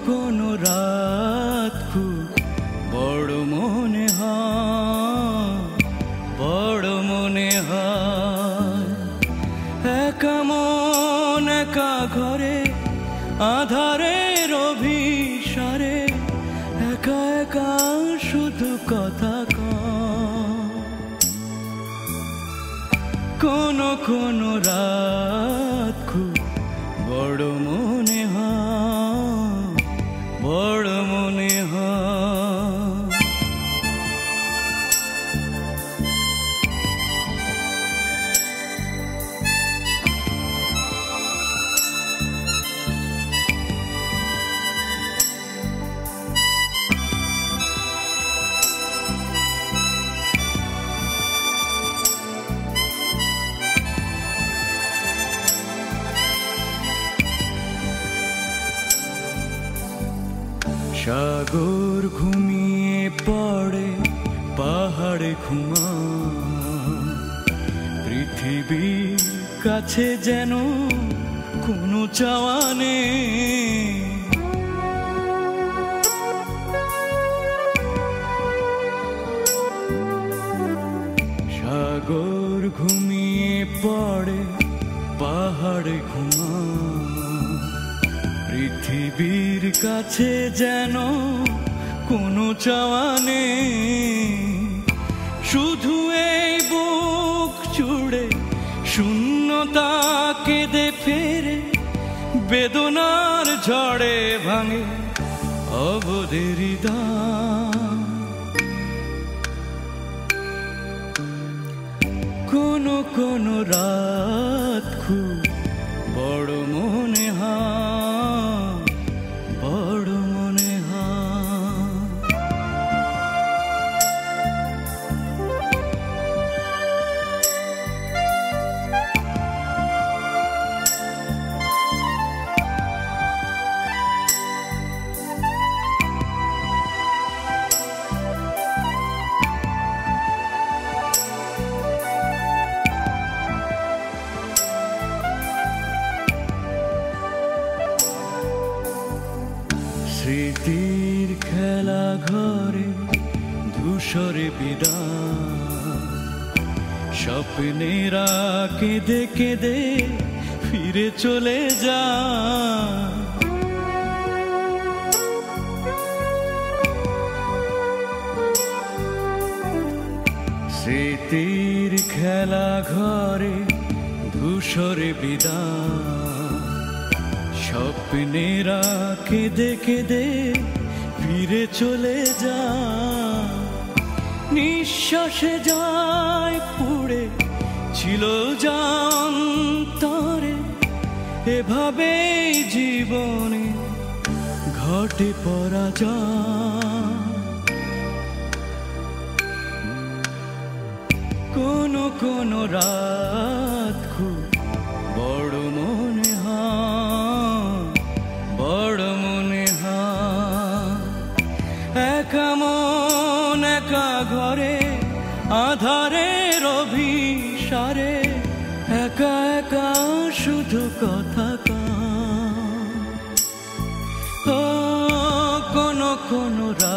কোনো রাত খুব বড় মনে হয়, বড় মনে হয়। একা মন একা ঘরে আধারের অভিসারে, একা একা শুধু কথা কোনো কোনো রাত খুব বড় মনে হয়, বড় মনে হয়। সাগর ঘুমিয়ে পড়ে পাহাড়ে ঘুমায়, পৃথিবীর কাছে যেন কোনো চাওয়া নেই। সাগর ঘুমিয়ে পড়ে পাহাড়ে ঘুমায়, পৃথিবীর কাছে যেন কোনো চাওয়া নেই। শুধু এই বুক জুড়ে শূন্যতা কেঁদে ফেরে, বেদনার ঝড়ে ভাঙে অবধের হৃদয়। কোনো কোনো রাত খুব বড় মনে হয়, বড় মনে হয়। স্মৃতির খেলা ঘরে ধূসরে বিদায়, স্বপ্নেরা কেঁদে কেঁদে ফিরে চলে যায়। স্মৃতির খেলা ঘরে ধূসরে বিদায়, স্বপ্নেরা কেঁদে কেঁদে ফিরে চলে যায়। নিঃশ্বাসে যায় পুড়ে ছিল জান্তরে, এভাবেই জীবনে ঘটে পরাজয়। কোনো কোনো রাত খুব বড় মনে হয়, বড় মনে হয়। একা মন একা ঘরে আধারের অভিসারে, একা একা শুধু কথা কোনো কোনো রাত